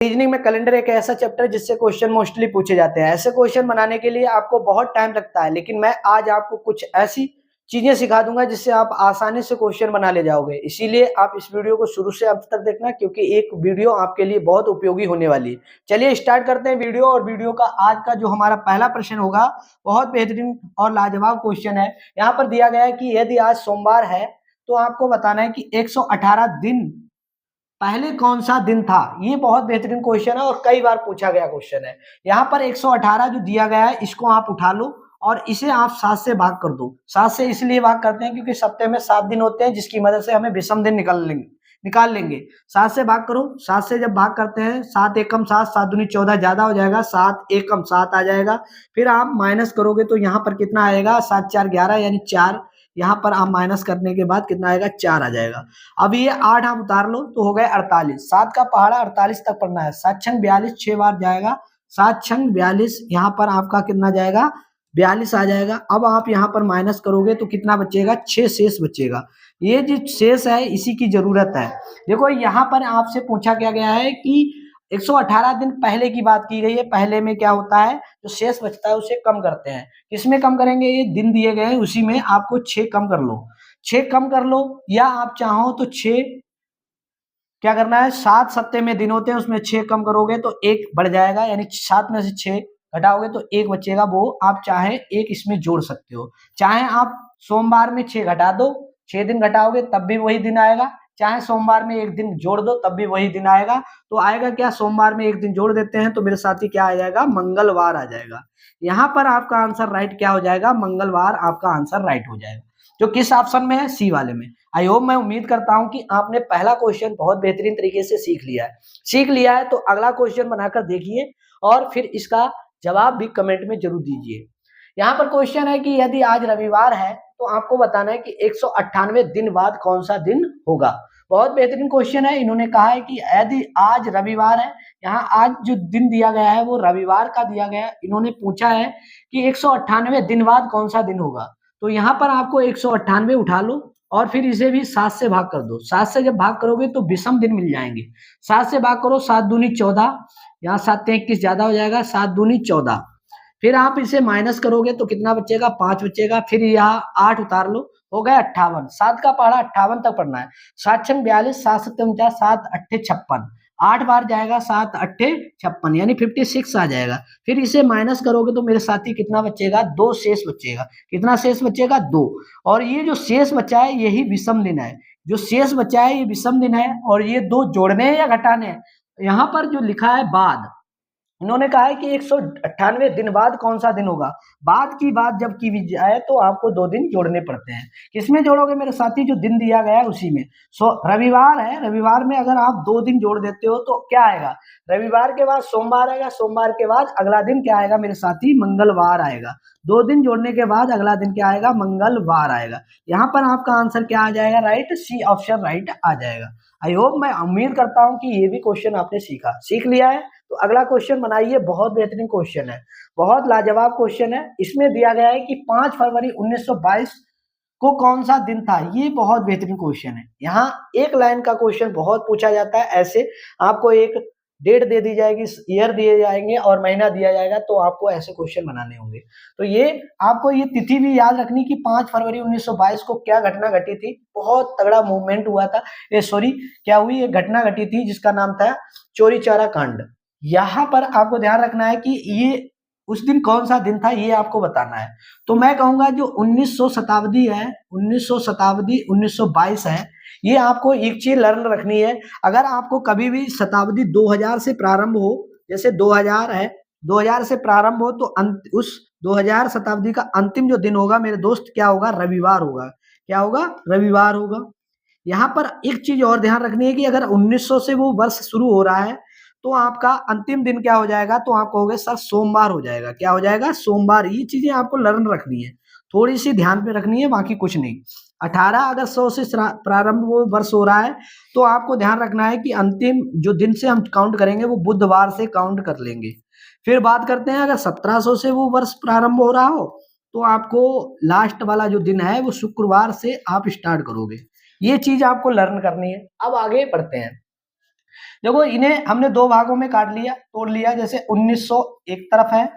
Reasoning में calendar एक ऐसा चैप्टर है जिससे क्वेश्चन मोस्टली पूछे जाते हैं। ऐसे क्वेश्चन बनाने के लिए आपको बहुत टाइम लगता है, लेकिन मैं आज आपको कुछ ऐसी चीजें सिखा दूंगा जिससे आप आसानी से क्वेश्चन बना ले जाओगे। इसीलिए आप इस वीडियो को शुरू से अंत तक देखना, क्योंकि एक वीडियो आपके लिए बहुत उपयोगी होने वाली है। चलिए स्टार्ट करते हैं वीडियो। और वीडियो का आज का जो हमारा पहला प्रश्न होगा बहुत बेहतरीन और लाजवाब क्वेश्चन है। यहाँ पर दिया गया है कि यदि आज सोमवार है तो आपको बताना है कि 118 दिन पहले कौन सा दिन था। ये बहुत बेहतरीन क्वेश्चन है और कई बार पूछा गया क्वेश्चन है। यहाँ पर 118 जो दिया गया है इसको आप उठा लो और इसे आप 7 से भाग कर दो। 7 से इसलिए भाग करते हैं क्योंकि सप्ताह में 7 दिन होते हैं, जिसकी मदद से हमें विषम दिन निकाल लेंगे। 7 से भाग करो। 7 से जब भाग करते हैं 7 एकम 7, 7 दूनी 14 ज्यादा हो जाएगा, 7 एकम 7 आ जाएगा। फिर आप माइनस करोगे तो यहाँ पर कितना आएगा, 7 4 11 यानी 4। यहाँ पर आप माइनस करने के बाद कितना आएगा, 4 आ जाएगा। अब ये 8 आप उतार लो तो हो गए 48। 7 का पहाड़ा 48 तक पढ़ना है। 7 छंग 42 6 बार जाएगा। 7 छंग 42, यहाँ पर आपका कितना जाएगा, 42 आ जाएगा। अब आप यहाँ पर माइनस करोगे तो कितना बचेगा, 6 शेष बचेगा। ये जो शेष है इसी की जरूरत है। देखो यहाँ पर आपसे पूछा क्या गया है कि 118 दिन पहले की बात की गई है। पहले में क्या होता है, जो शेष बचता है उसे कम करते हैं। किसमें कम करेंगे, ये दिन दिए गए हैं उसी में आपको 6 कम कर लो। 6 कम कर लो, या आप चाहो तो 6 क्या करना है, 7 सप्ताह में दिन होते हैं उसमें 6 कम करोगे तो 1 बढ़ जाएगा, यानी 7 में से 6 घटाओगे तो 1 बचेगा। वो आप चाहे 1 इसमें जोड़ सकते हो। चाहे आप सोमवार में 6 घटा दो, 6 दिन घटाओगे तब भी वही दिन आएगा। चाहे सोमवार में 1 दिन जोड़ दो तब भी वही दिन आएगा। तो आएगा क्या, सोमवार में 1 दिन जोड़ देते हैं तो मेरे साथी क्या आ जाएगा, मंगलवार आ जाएगा। यहाँ पर आपका आंसर राइट क्या हो जाएगा, मंगलवार आपका आंसर राइट हो जाएगा, जो किस ऑप्शन में है, सी वाले में। आई होप, मैं उम्मीद करता हूं कि आपने पहला क्वेश्चन बहुत बेहतरीन तरीके से सीख लिया है। तो अगला क्वेश्चन बनाकर देखिए और फिर इसका जवाब भी कमेंट में जरूर दीजिए। यहाँ पर क्वेश्चन है कि यदि आज रविवार है तो आपको बताना है कि 198 दिन बाद कौन सा दिन होगा। बहुत बेहतरीन क्वेश्चन है। इन्होंने कहा है कि यदि आज रविवार है, यहाँ आज जो दिन दिया गया है वो रविवार का दिया गया है। इन्होंने पूछा है कि 198 दिन बाद कौन सा दिन होगा। तो यहाँ पर आपको 198 उठा लो और फिर इसे भी 7 से भाग कर दो। 7 से जब भाग करोगे तो विषम दिन मिल जाएंगे। 7 से भाग करो, 7 दूनी 14, यहाँ 7 21 ज्यादा हो जाएगा, 7 दूनी 14। फिर आप इसे माइनस करोगे तो कितना बचेगा, 5 बचेगा। फिर यहाँ 8 उतार लो, हो गया 58। 7 का पहाड़ा 58 तक पढ़ना है। 7 छंग 42, 7 सत्ते 49, 7 अट्ठे 56। 8 बार जाएगा, 7 अट्ठे 56 यानी 56 आ जाएगा। फिर इसे माइनस करोगे तो मेरे साथी कितना बचेगा, 2 शेष बचेगा। कितना शेष बचेगा, 2। और ये जो शेष बचा है यही विषम दिन है। जो शेष बचा है ये विषम दिन है। और ये 2 जोड़ने हैं या घटाने हैं, यहाँ पर जो लिखा है बाद, इन्होंने कहा है कि 198 दिन बाद कौन सा दिन होगा। बाद की बात जब की जाए तो आपको 2 दिन जोड़ने पड़ते हैं। किसमें जोड़ोगे मेरे साथी, जो दिन दिया गया है उसी में। रविवार है, रविवार में अगर आप 2 दिन जोड़ देते हो तो क्या आएगा, रविवार के बाद सोमवार आएगा, सोमवार के बाद अगला दिन क्या आएगा मेरे साथी, मंगलवार आएगा। 2 दिन जोड़ने के बाद अगला दिन क्या आएगा, मंगलवार आएगा। यहाँ पर आपका आंसर क्या आ जाएगा, राइट, सी ऑप्शन राइट आ जाएगा। आई होप, मैं उम्मीद करता हूँ कि ये भी क्वेश्चन आपने सीख लिया है। तो अगला क्वेश्चन बनाइए। बहुत बेहतरीन क्वेश्चन है, बहुत लाजवाब क्वेश्चन है। इसमें दिया गया है कि 5 फरवरी 1922 को कौन सा दिन था। ये बहुत बेहतरीन क्वेश्चन है। यहाँ एक लाइन का क्वेश्चन बहुत पूछा जाता है। ऐसे आपको एक डेट दे दी जाएगी, ईयर दिए जाएंगे और महीना दिया जाएगा, तो आपको ऐसे क्वेश्चन बनाने होंगे। तो ये आपको ये तिथि भी याद रखनी कि 5 फरवरी 1922 को क्या घटना घटी थी। बहुत तगड़ा मूवमेंट हुआ था, क्या हुई, ये घटना घटी थी जिसका नाम था चौरी चौरा कांड। यहाँ पर आपको ध्यान रखना है कि ये उस दिन कौन सा दिन था, ये आपको बताना है। तो मैं कहूंगा जो 1900 शताब्दी है, 1900 शताब्दी 1922 है, ये आपको एक चीज लर्न रखनी है। अगर आपको कभी भी शताब्दी 2000 से प्रारंभ हो, जैसे 2000 है, 2000 से प्रारंभ हो, तो उस 2000 शताब्दी का अंतिम जो दिन होगा मेरे दोस्त, क्या होगा, रविवार होगा। क्या होगा, रविवार होगा। यहाँ पर एक चीज और ध्यान रखनी है कि अगर 1900 से वो वर्ष शुरू हो रहा है तो आपका अंतिम दिन क्या हो जाएगा, तो आप कहोगे सर सोमवार हो जाएगा। क्या हो जाएगा, सोमवार। ये चीजें आपको लर्न रखनी है, थोड़ी सी ध्यान पे रखनी है, बाकी कुछ नहीं। 18 अगर 100 से प्रारंभ वो वर्ष हो रहा है तो आपको ध्यान रखना है कि अंतिम जो दिन से हम काउंट करेंगे वो बुधवार से काउंट कर लेंगे। फिर बात करते हैं, अगर 1700 से वो वर्ष प्रारंभ हो रहा हो तो आपको लास्ट वाला जो दिन है वो शुक्रवार से आप स्टार्ट करोगे। ये चीज आपको लर्न करनी है। अब आगे बढ़ते हैं। देखो इन्हें हमने दो भागों में काट लिया, तोड़ लिया। जैसे 1900 एक तरफ है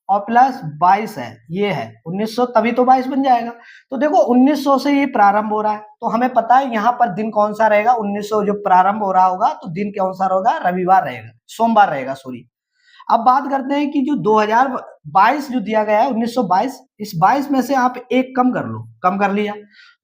और प्लस 22 है, ये है 1900, तभी तो 22 बन जाएगा। तो देखो 1900 से ये प्रारंभ हो रहा है, तो हमें पता है यहाँ पर दिन कौन सा रहेगा। 1900 जो प्रारंभ हो रहा होगा तो दिन कौन सा होगा, रविवार रहेगा, सोमवार रहेगा, सॉरी। अब बात करते हैं कि जो 2022 जो दिया गया है 1922, इस 22 में से आप एक कम कर लो, कम कर लिया।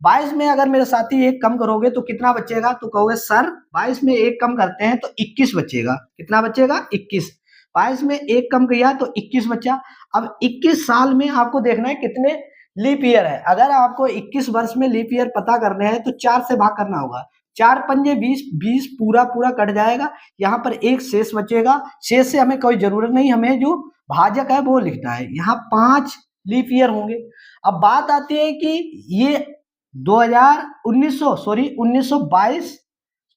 22 में अगर मेरे साथी एक कम करोगे तो कितना बचेगा, तो कहोगे सर 22 में एक कम करते हैं तो 21 बचेगा। कितना बचेगा, 21। 22 में एक कम किया तो 21 बचा। अब 21 साल में आपको देखना है कितने लीप ईयर है। अगर आपको 21 वर्ष में लीप ईयर पता करने हैं तो 4 से भाग करना होगा। 4 पंजे 20, 20 पूरा पूरा कट जाएगा, यहाँ पर एक शेष बचेगा। शेष से हमें कोई जरूरत नहीं, हमें जो भाजक है वो लिखना है। यहाँ 5 लीप ईयर होंगे। अब बात आती है कि ये 1922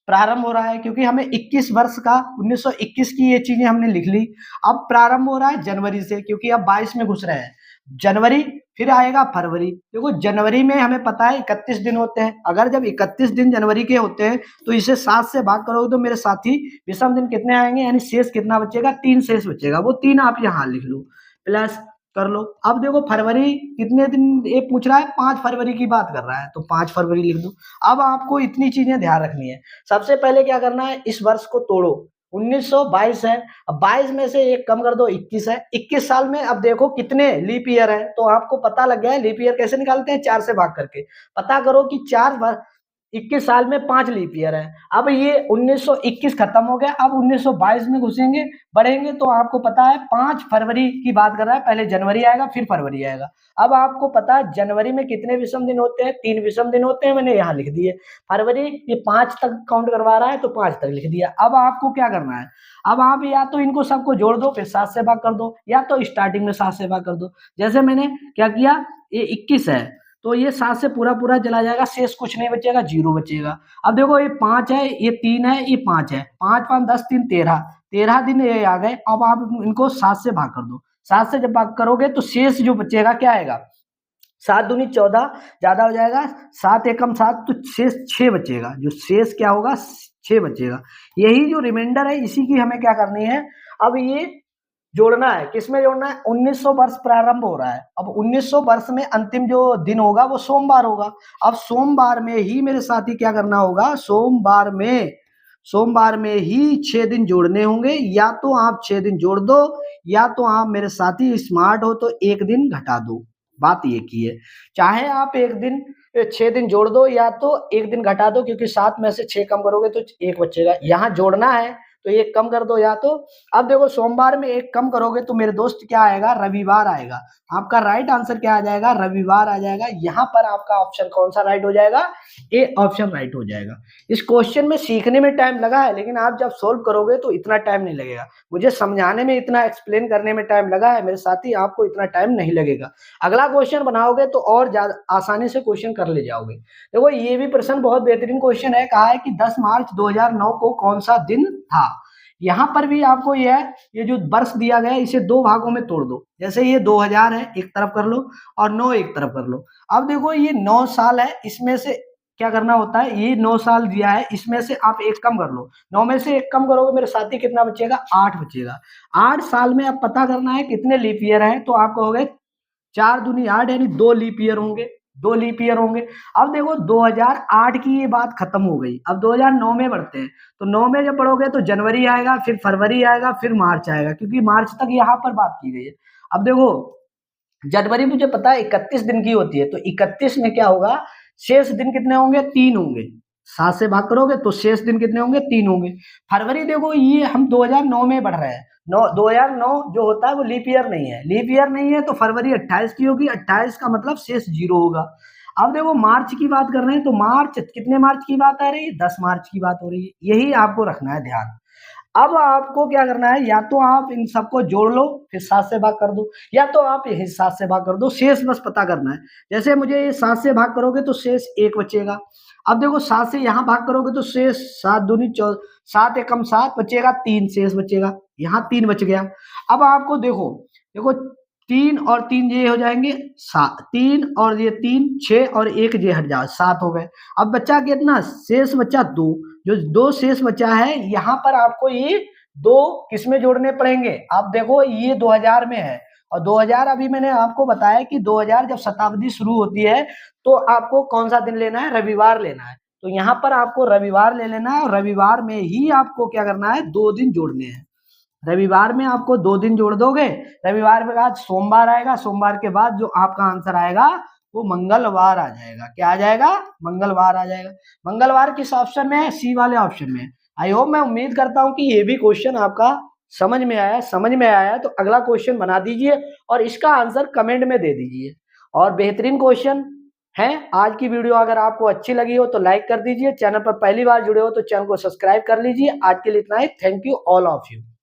प्रारंभ हो रहा है, क्योंकि हमें 21 वर्ष का 1921 की ये चीजें हमने लिख ली। अब प्रारंभ हो रहा है जनवरी से, क्योंकि अब 22 में घुस रहे हैं। जनवरी, फिर आएगा फरवरी। देखो जनवरी में हमें पता है 31 दिन होते हैं। अगर जब 31 दिन जनवरी के होते हैं तो इसे 7 से भाग करोगे तो मेरे साथी विषम दिन कितने आएंगे, यानी शेष कितना बचेगा, 3 शेष बचेगा। वो 3 आप यहाँ लिख लो, प्लस कर लो। अब देखो फरवरी कितने दिन ये पूछ रहा है, 5 फरवरी की बात कर रहा है, तो 5 फरवरी लिख दो। अब आपको इतनी चीजें ध्यान रखनी है। सबसे पहले क्या करना है, इस वर्ष को तोड़ो। 1922 है, अब 22 में से एक कम कर दो, 21 है। 21 साल में अब देखो कितने लीप ईयर है, तो आपको पता लग गया है लीप ईयर कैसे निकालते हैं, 4 से भाग करके। पता करो कि 21 साल में 5 लीप ईयर है। अब ये 1921 खत्म हो गया, अब 1922 में घुसेंगे, बढ़ेंगे, तो आपको पता है 5 फरवरी की बात कर रहा है। पहले जनवरी आएगा फिर फरवरी आएगा। अब आपको पता है जनवरी में कितने विषम दिन होते हैं, 3 विषम दिन होते हैं, मैंने यहाँ लिख दिए। फरवरी ये 5 तक काउंट करवा रहा है तो 5 तक लिख दिया। अब आपको क्या करना है, अब आप या तो इनको सबको जोड़ दो फिर 7 से भाग कर दो, या तो स्टार्टिंग में 7 से भाग कर दो। जैसे मैंने क्या किया, ये 21 है तो ये 7 से पूरा पूरा चला जाएगा, शेष कुछ नहीं बचेगा, 0 बचेगा। अब देखो ये 5 है, ये 3 है, ये 5 है, 5 5 10 3 13, 13 दिन ये आ गए। अब आप इनको 7 से भाग कर दो। 7 से जब भाग करोगे तो शेष जो बचेगा क्या आएगा, 7 दूनी 14, ज्यादा हो जाएगा, 7 एकम 7, तो शेष 6 बचेगा। जो शेष क्या होगा, 6 बचेगा। यही जो रिमाइंडर है इसी की हमें क्या करनी है, अब ये जोड़ना है। किसमें जोड़ना है, 1900 वर्ष प्रारंभ हो रहा है। अब 1900 वर्ष में अंतिम जो दिन होगा वो सोमवार होगा। अब सोमवार में ही मेरे साथी क्या करना होगा, सोमवार में ही 6 दिन जोड़ने होंगे। या तो आप 6 दिन जोड़ दो, या तो आप मेरे साथी स्मार्ट हो तो 1 दिन घटा दो। बात ये की है, चाहे आप 1 दिन 6 दिन जोड़ दो या तो 1 दिन घटा दो, क्योंकि 7 में से 6 कम करोगे तो 1 बचेगा। यहाँ जोड़ना है तो 1 कम कर दो या तो। अब देखो सोमवार में 1 कम करोगे तो मेरे दोस्त क्या आएगा, रविवार आएगा। आपका राइट आंसर क्या आ जाएगा, रविवार आ जाएगा। यहाँ पर आपका ऑप्शन कौन सा राइट हो जाएगा, ए ऑप्शन राइट हो जाएगा। इस क्वेश्चन में सीखने में टाइम लगा है, लेकिन आप जब सोल्व करोगे तो इतना टाइम नहीं लगेगा। मुझे समझाने में इतना एक्सप्लेन करने में टाइम लगा है मेरे साथी, आपको इतना टाइम नहीं लगेगा। अगला क्वेश्चन बनाओगे तो और ज्यादा आसानी से क्वेश्चन कर ले जाओगे। देखो ये भी प्रश्न बहुत बेहतरीन क्वेश्चन है। कहा है कि 10 मार्च 2009 को कौन सा दिन था। यहाँ पर भी आपको ये जो वर्ष दिया गया है इसे 2 भागों में तोड़ दो। जैसे ये 2000 है, एक तरफ कर लो, और 9 एक तरफ कर लो। अब देखो ये 9 साल है, इसमें से क्या करना होता है, ये 9 साल दिया है, इसमें से आप 1 कम कर लो। 9 में से 1 कम करोगे मेरे साथी कितना बचेगा, 8 बचेगा। 8 साल में अब पता करना है कितने लीप ईयर है, तो आप कहोगे 4 दूनी 8, यानी 2 लीप ईयर होंगे, 2 लीप ईयर होंगे। अब देखो 2008 की ये बात खत्म हो गई, अब 2009 में बढ़ते हैं। तो 9 में जब बढ़ोगे तो जनवरी आएगा, फिर फरवरी आएगा, फिर मार्च आएगा, क्योंकि मार्च तक यहाँ पर बात की गई है। अब देखो जनवरी मुझे पता है 31 दिन की होती है, तो 31 में क्या होगा, शेष दिन कितने होंगे, 3 होंगे। 7 से भाग करोगे तो शेष दिन कितने होंगे, 3 होंगे। फरवरी देखो ये हम 2009 में बढ़ रहे हैं, 2009 जो होता है वो लीप ईयर नहीं है, लीप ईयर नहीं है तो फरवरी 28 की होगी, 28 का मतलब शेष 0 होगा। अब देखो मार्च की बात कर रहे हैं, तो मार्च कितने मार्च की बात आ रही है, 10 मार्च की बात हो रही है। यही आपको रखना है ध्यान। अब आपको क्या करना है, या तो आप इन सबको जोड़ लो फिर 7 से भाग कर दो, या तो आप यही 7 से भाग कर दो। शेष बस पता करना है। जैसे मुझे ये 7 से भाग करोगे तो शेष 1 बचेगा। अब देखो 7 से यहाँ भाग करोगे तो शेष 7 दूनी 7 एकम 7 बचेगा, 3 शेष बचेगा, यहाँ 3 बच गया। अब आपको देखो 3 और 3 ये हो जाएंगे 7, 3 और ये 3 6 और 1 ये हट जाओ, 7 हो गए। अब बच्चा कितना शेष बच्चा 2, जो 2 शेष बचा है, यहाँ पर आपको ये 2 किसमें जोड़ने पड़ेंगे? आप देखो ये 2000 में है और 2000 अभी मैंने आपको बताया कि 2000 जब शताब्दी शुरू होती है, तो आपको कौन-सा दिन लेना है? रविवार लेना है। तो यहाँ पर आपको रविवार ले लेना है और रविवार में ही आपको क्या करना है? 2 दिन जोड़ने हैं। रविवार में आपको 2 दिन जोड़ दोगे, रविवार के बाद सोमवार आएगा, सोमवार के बाद जो आपका आंसर आएगा वो मंगलवार आ जाएगा। क्या आ जाएगा? मंगलवार आ जाएगा। मंगलवार किस ऑप्शन में है? सी वाले ऑप्शन में है। आई होप, मैं उम्मीद करता हूँ कि ये भी क्वेश्चन आपका समझ में आया तो अगला क्वेश्चन बना दीजिए और इसका आंसर कमेंट में दे दीजिए। और बेहतरीन क्वेश्चन है। आज की वीडियो अगर आपको अच्छी लगी हो तो लाइक कर दीजिए, चैनल पर पहली बार जुड़े हो तो चैनल को सब्सक्राइब कर लीजिए। आज के लिए इतना ही। Thank you all of you.